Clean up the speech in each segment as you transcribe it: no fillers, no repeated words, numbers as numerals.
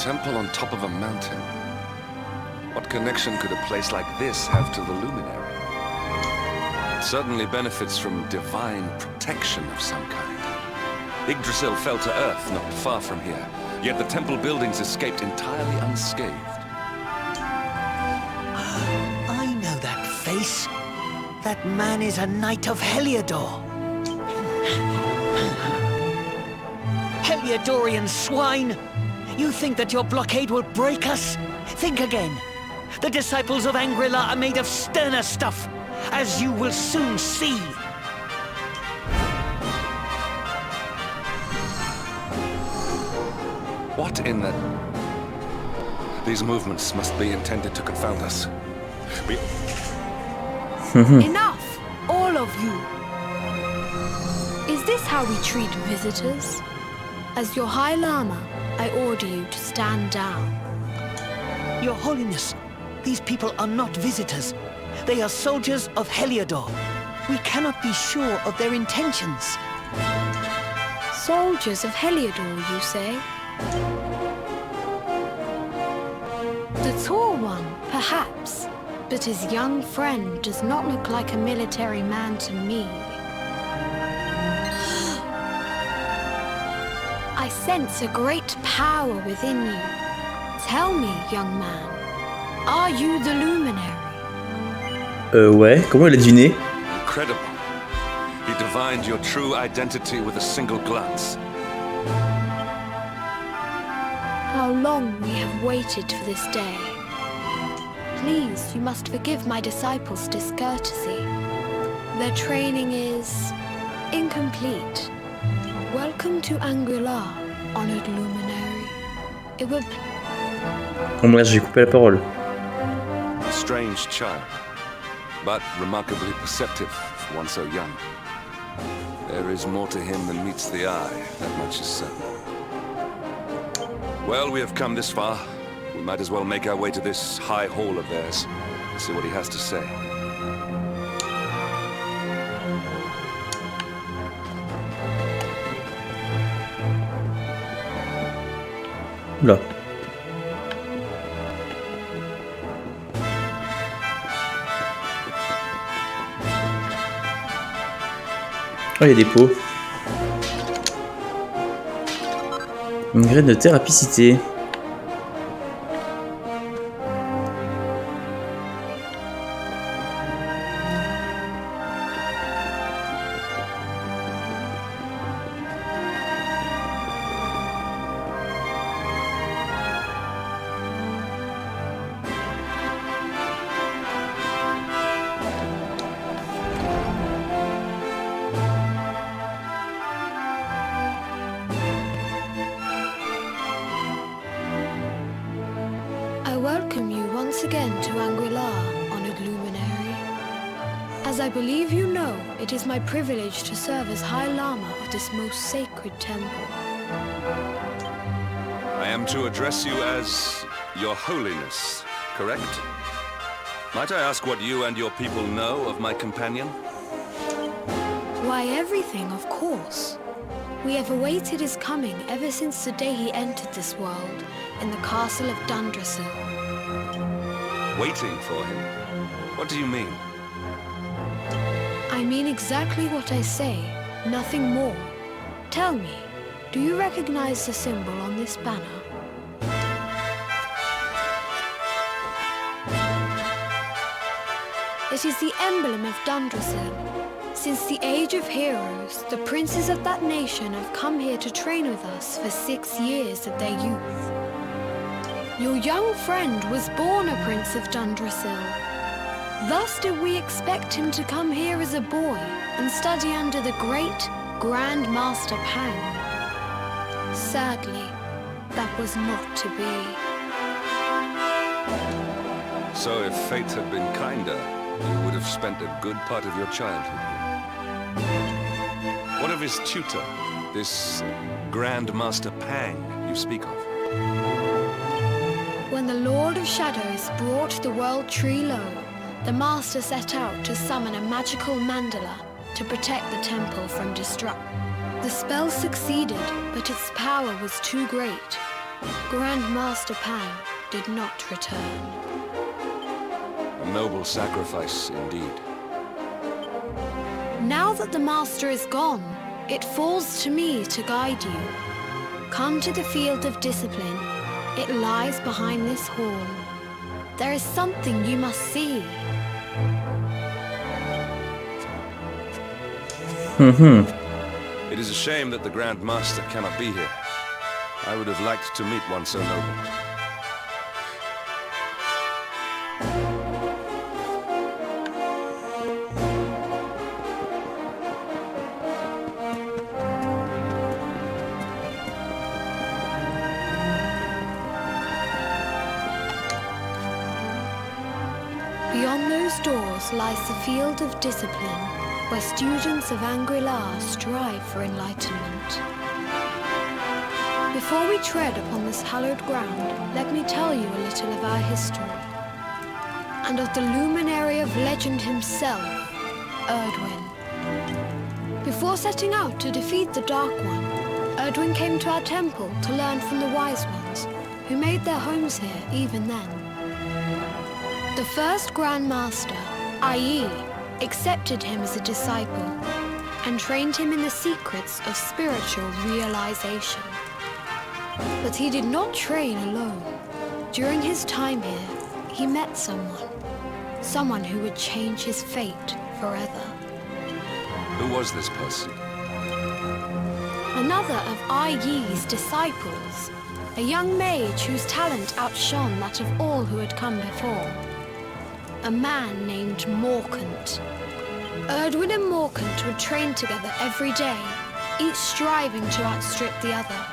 temple on top of a mountain. What connection could a place like this have to the luminary? It certainly benefits from divine protection of some kind. Yggdrasil fell to earth not far from here, yet the temple buildings escaped entirely unscathed. I know that face. That man is a knight of Heliodor. Heliodorian swine! You think that your blockade will break us? Think again. The disciples of Angrila are made of sterner stuff, as you will soon see. What in the... These movements must be intended to confound us. Enough! All of you! Is this how we treat visitors? As your High Lama, I order you to stand down. Your Holiness, these people are not visitors. They are soldiers of Heliodor. We cannot be sure of their intentions. Soldiers of Heliodor, you say? The tall one, perhaps, but his young friend does not look like a military man to me. I sense a great power within you. Tell me, young man, are you the luminary? Ouais, comment il a deviné? Incredible. He divined your true identity with a single glance. How long we have waited for this day. Please, you must forgive my disciples' discourtesy. Their training is incomplete. Welcome to Angrila, honored luminary. It will... Oh merde, j'ai coupé la parole. A strange child, but remarkably perceptive for one so young. There is more to him than meets the eye, that much is certain. Well, we have come this far. We might as well make our way to this high hall of theirs and see what he has to say. Là. Oh, il y a des pots. Une graine de thérapicité. I welcome you once again to Angrila, honored luminary. As I believe you know, it is my privilege to serve as High Lama of this most sacred temple. I am to address you as Your Holiness, correct? Might I ask what you and your people know of my companion? Why, everything, of course. We have awaited his coming ever since the day he entered this world, in the castle of Dundrasil. Waiting for him? What do you mean? I mean exactly what I say, nothing more. Tell me, do you recognize the symbol on this banner? It is the emblem of Dundrasil. Since the age of heroes, the princes of that nation have come here to train with us for 6 years of their youth. Your young friend was born a prince of Dundrasil. Thus did we expect him to come here as a boy and study under the great Grand Master Pang. Sadly, that was not to be. So if fate had been kinder, you would have spent a good part of your childhood here. What of his tutor, this Grand Master Pang you speak of? When the Lord of Shadows brought the world tree low, the Master set out to summon a magical mandala to protect the temple from destruction. The spell succeeded, but its power was too great. Grandmaster Pang did not return. A noble sacrifice indeed. Now that the Master is gone, it falls to me to guide you. Come to the field of discipline. It lies behind this hall. There is something you must see. It is a shame that the Grand Master cannot be here. I would have liked to meet one so noble. Beyond those doors lies the field of discipline, where students of Angri-La strive for enlightenment. Before we tread upon this hallowed ground, let me tell you a little of our history, and of the luminary of legend himself, Erdwin. Before setting out to defeat the Dark One, Erdwin came to our temple to learn from the Wise Ones, who made their homes here even then. The first Grand Master, Ai, accepted him as a disciple and trained him in the secrets of spiritual realization. But he did not train alone. During his time here, he met someone who would change his fate forever. Who was this person? Another of Ai Yi's disciples, a young mage whose talent outshone that of all who had come before. A man named Morkant. Erdwin and Morkant would train together every day, each striving to outstrip the other.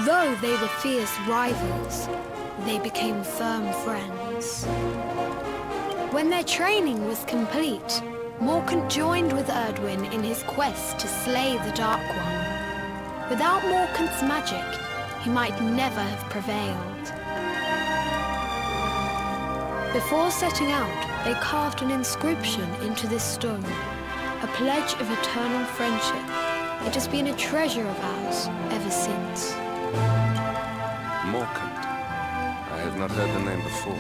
Though they were fierce rivals, they became firm friends. When their training was complete, Morkant joined with Erdwin in his quest to slay the Dark One. Without Morkant's magic, he might never have prevailed. Before setting out, they carved an inscription into this stone, a pledge of eternal friendship. It has been a treasure of ours ever since. Morkant. I have not heard the name before.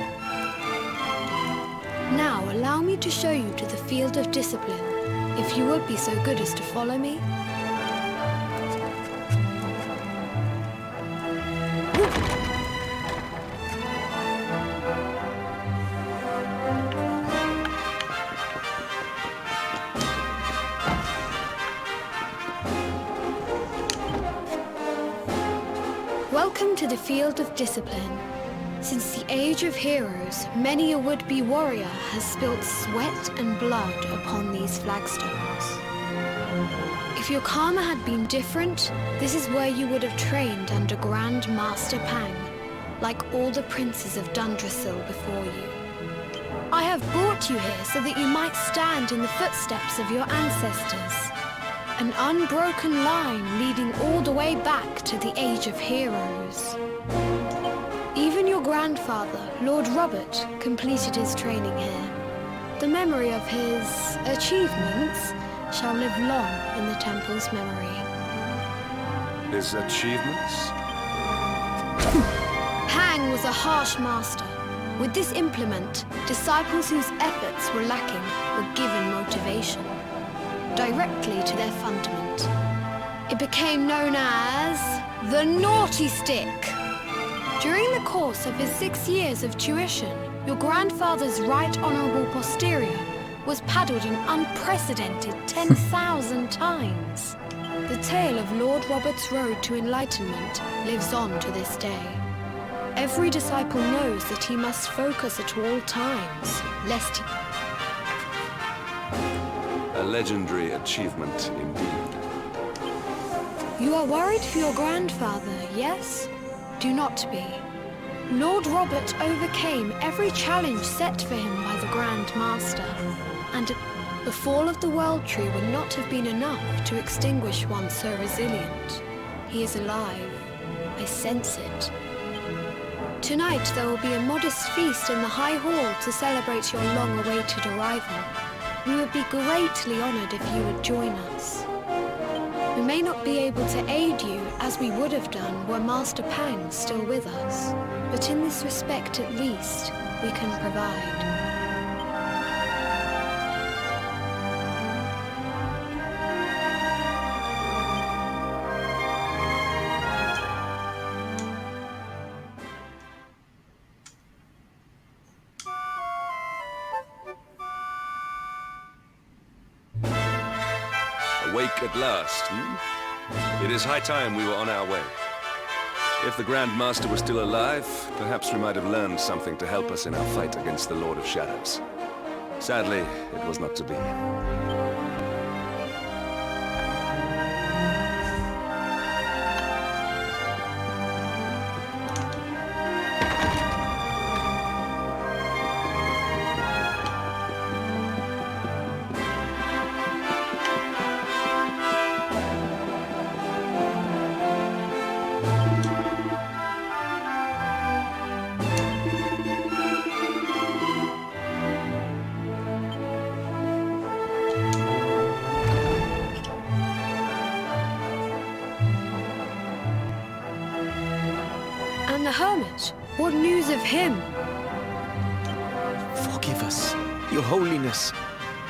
Now allow me to show you to the field of discipline, if you would be so good as to follow me. Welcome to the field of discipline. Since the age of heroes, many a would-be warrior has spilt sweat and blood upon these flagstones. If your karma had been different, this is where you would have trained under Grand Master Pang, like all the princes of Dundrasil before you. I have brought you here so that you might stand in the footsteps of your ancestors. An unbroken line leading all the way back to the age of heroes. Even your grandfather, Lord Robert, completed his training here. The memory of his achievements shall live long in the temple's memory. His achievements? Pang was a harsh master. With this implement, disciples whose efforts were lacking were given motivation directly to their fundament. It became known as the Naughty Stick. During the course of his 6 years of tuition, your grandfather's right honourable posterior was paddled an unprecedented 10,000 times. The tale of Lord Robert's road to enlightenment lives on to this day. Every disciple knows that he must focus at all times, lest he... A legendary achievement indeed. You are worried for your grandfather, yes? Do not be. Lord Robert overcame every challenge set for him by the Grand Master, and the fall of the World Tree would not have been enough to extinguish one so resilient. He is alive. I sense it. Tonight there will be a modest feast in the High Hall to celebrate your long-awaited arrival. We would be greatly honored if you would join us. We may not be able to aid you as we would have done were Master Pang still with us, but in this respect at least, we can provide. Awake at last, It is high time we were on our way. If the Grand Master were still alive, perhaps we might have learned something to help us in our fight against the Lord of Shadows. Sadly, it was not to be. And the hermit? What news of him? Forgive us, Your Holiness.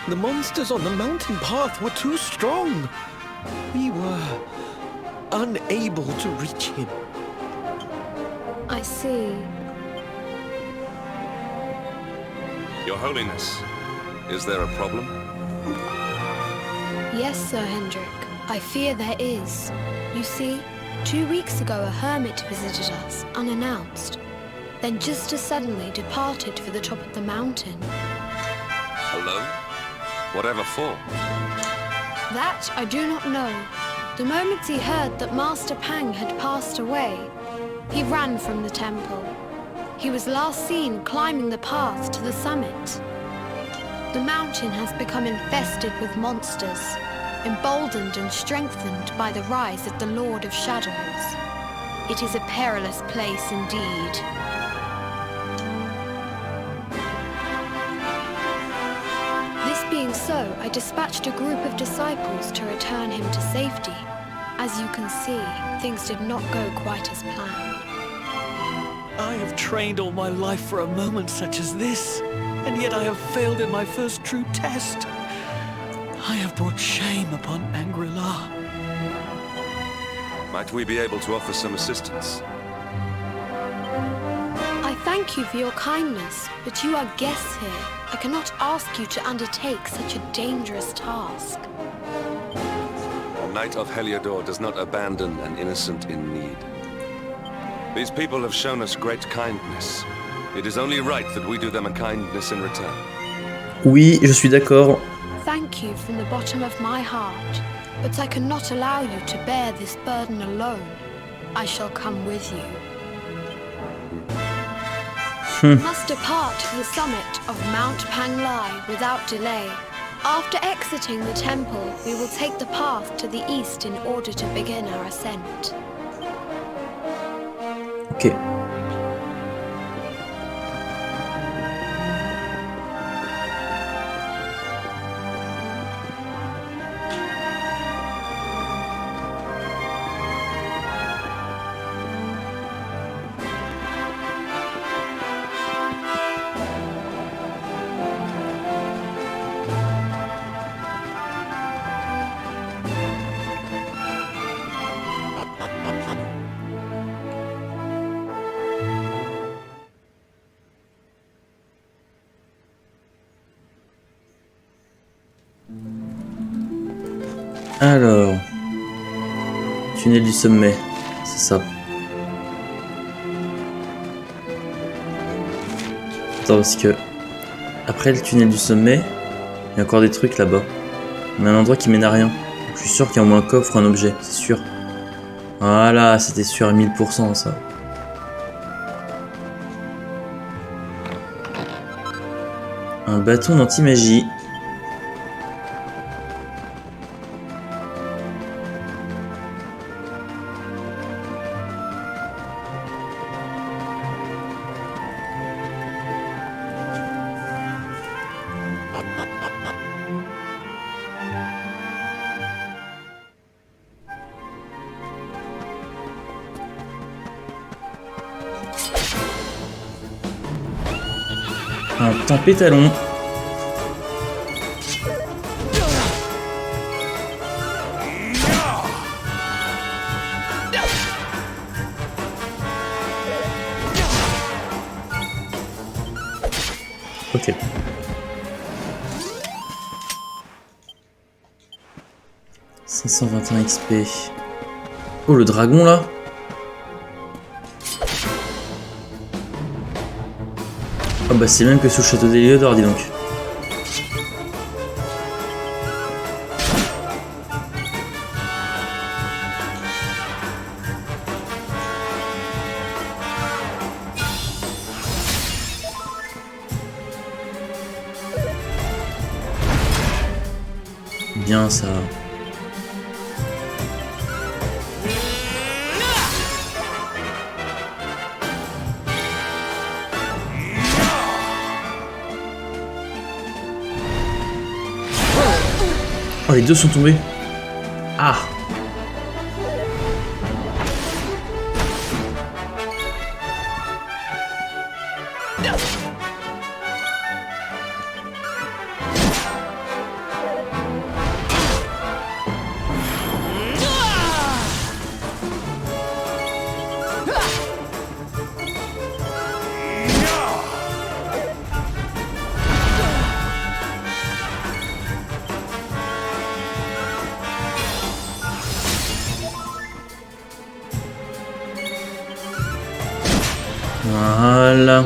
The monsters on the mountain path were too strong. We were unable to reach him. I see. Your Holiness, is there a problem? Yes, Sir Hendrik. I fear there is. You see, 2 weeks ago a hermit visited us, unannounced. Then just as suddenly departed for the top of the mountain. Alone? Whatever for? That I do not know. The moment he heard that Master Pang had passed away, he ran from the temple. He was last seen climbing the path to the summit. The mountain has become infested with monsters, emboldened and strengthened by the rise of the Lord of Shadows. It is a perilous place indeed. This being so, I dispatched a group of disciples to return him to safety. As you can see, things did not go quite as planned. I have trained all my life for a moment such as this, and yet I have failed in my first true test. I have brought shame upon Angri-La. Might we be able to offer some assistance? I thank you for your kindness, but you are guests here. I cannot ask you to undertake such a dangerous task. A Knight of Heliodor does not abandon an innocent in need. These people have shown us great kindness. It is only right that we do them a kindness in return. Oui, je suis d'accord. Thank you from the bottom of my heart, but I cannot allow you to bear this burden alone. I shall come with you. Must depart to the summit of Mount Panglai without delay. After exiting the temple, we will take the path to the east in order to begin our ascent. Ok. Alors, tunnel du sommet, c'est ça. Attends, parce que après le tunnel du sommet, il y a encore des trucs là-bas. Mais un endroit qui mène à rien. Je suis sûr qu'il y a au moins un coffre ou un objet, c'est sûr. Voilà, c'était sûr à 1000% ça. Un bâton d'anti-magie. Un temps pétalon. Ok. « 521 XP. Oh, le dragon, là. Ah bah c'est même que sous le château d'Héliodor, dis donc. Bien ça. Oh, les deux sont tombés. Ah. Voilà.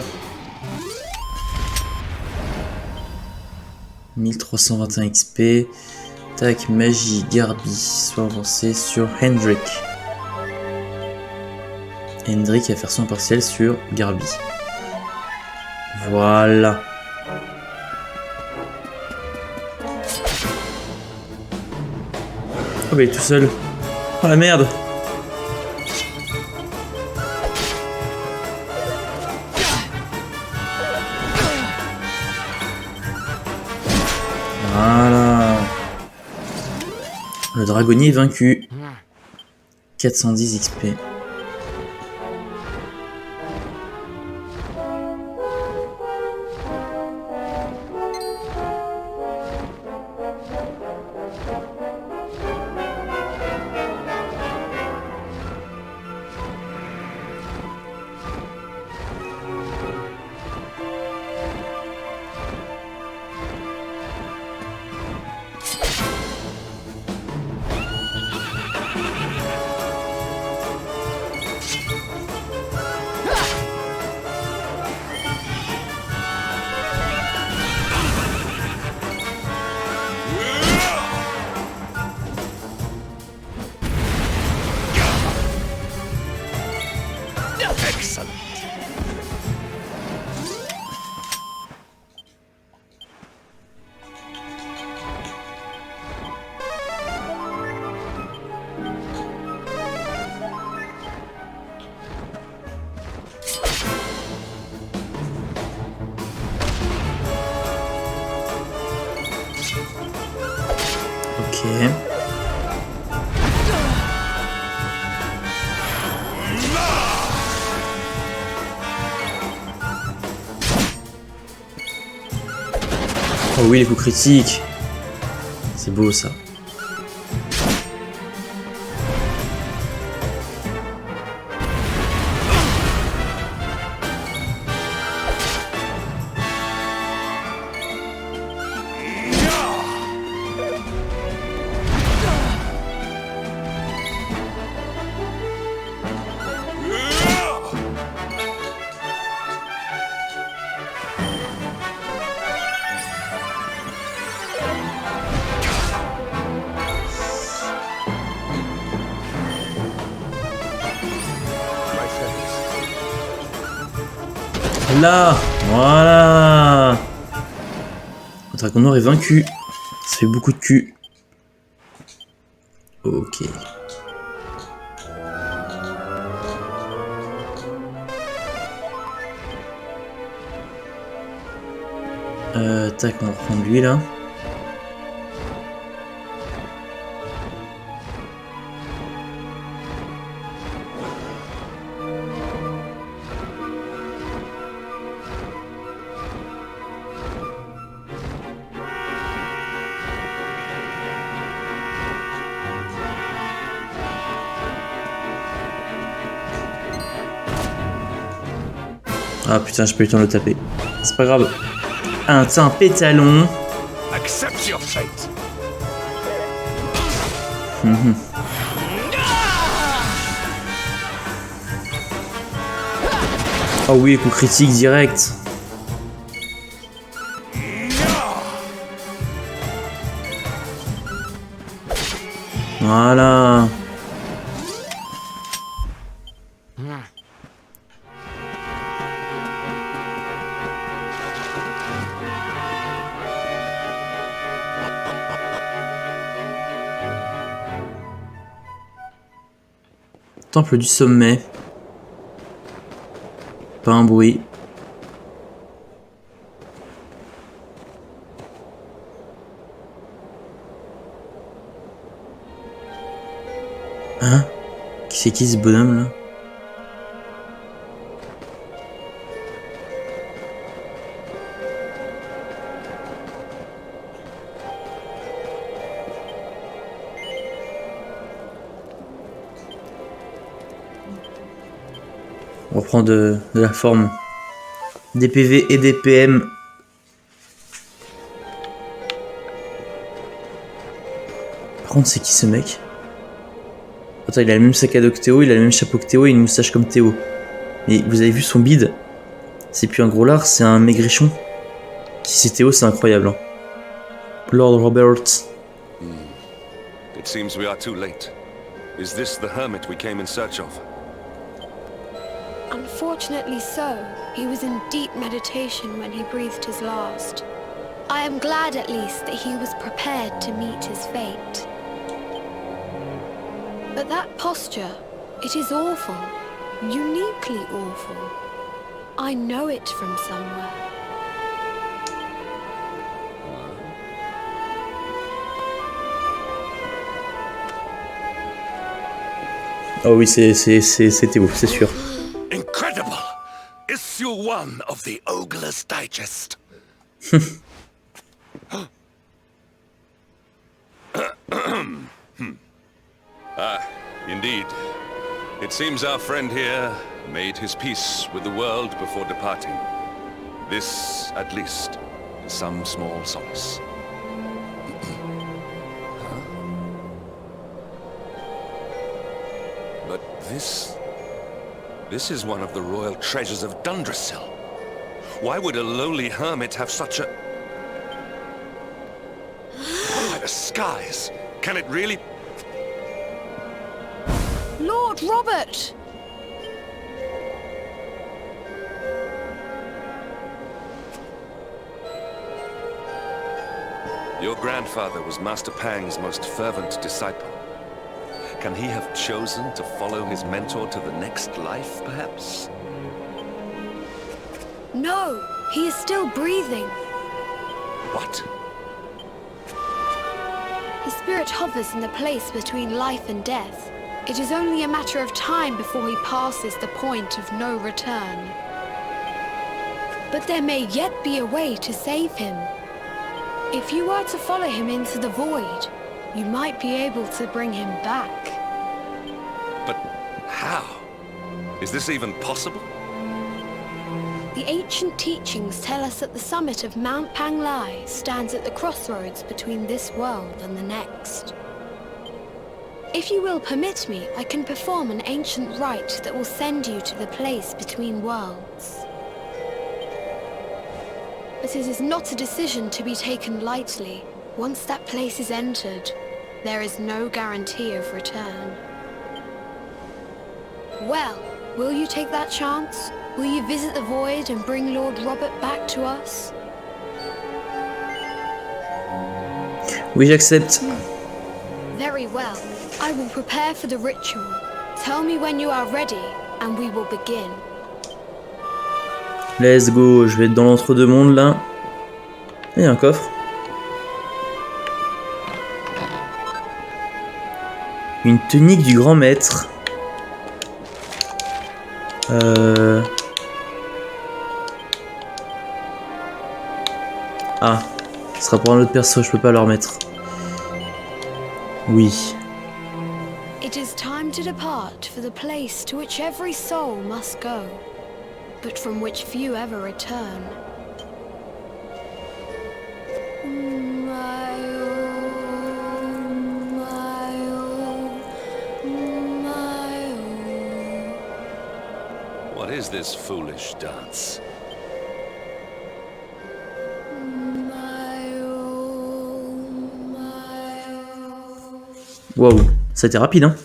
1321 XP. Tac, magie, Garbi. Soit avancé sur Hendrik. Hendrik va faire son partiel sur Garbi. Voilà. Oh bah il est tout seul. Oh la merde. Voilà. Le dragonnier est vaincu. 410 XP. Ok. Oh oui, les coups critiques. C'est beau ça. Là, voilà. Le dragon noir est vaincu. Ça fait beaucoup de cul. Ok. Tac, on va reprendre lui là. Ah putain, j'ai pas eu le temps de le taper. C'est pas grave. Un pétalon. Accept your fate. Oh oui, coup critique direct. Voilà. Temple du sommet. Pas un bruit. Hein? C'est qui ce bonhomme là? On reprend de la forme. Des PV et des PM. Par contre, c'est qui ce mec? Attends, il a le même sac à dos que Théo, il a le même chapeau que Théo et une moustache comme Théo. Mais vous avez vu son bide? C'est plus un gros lard, c'est un maigrichon. Si c'est Théo, c'est incroyable. Hein. Lord Robert. It seems we are too late. Is this the hermit we came in search of? Unfortunately so. He was in deep meditation when he breathed his last. I am glad at least that he was prepared to meet his fate. But that posture, it is awful. Uniquely awful. I know it from somewhere. Oh oui, c'est Théo, c'est sûr. Incredible! Issue 1 of the Ogler's Digest. Indeed. It seems our friend here made his peace with the world before departing. This, at least, is some small solace. But this is one of the royal treasures of Dundrasil. Why would a lowly hermit have such a... By the skies! Can it really... Lord Robert! Your grandfather was Master Pang's most fervent disciple. Can he have chosen to follow his mentor to the next life, perhaps? No, he is still breathing. What? His spirit hovers in the place between life and death. It is only a matter of time before he passes the point of no return. But there may yet be a way to save him. If you were to follow him into the void, you might be able to bring him back. But how? Is this even possible? The ancient teachings tell us that the summit of Mount Panglai stands at the crossroads between this world and the next. If you will permit me, I can perform an ancient rite that will send you to the place between worlds. But it is not a decision to be taken lightly. Once that place is entered, there is no guarantee of return. Well, will you take that chance? Will you visit the void and bring Lord Robert back to us? Oui, j'accepte. Very well. I will prepare for the ritual. Tell me when you are ready, and we will begin. Let's go, je vais être dans l'entre-deux-mondes là. Il y a un coffre. Une tunique du grand maître. Ah, ce sera pour un autre perso, je peux pas le remettre. Oui. It is time to depart for the place to which every soul must go. but from which few ever return. What is this foolish dance? Waouh, ça a été rapide, hein.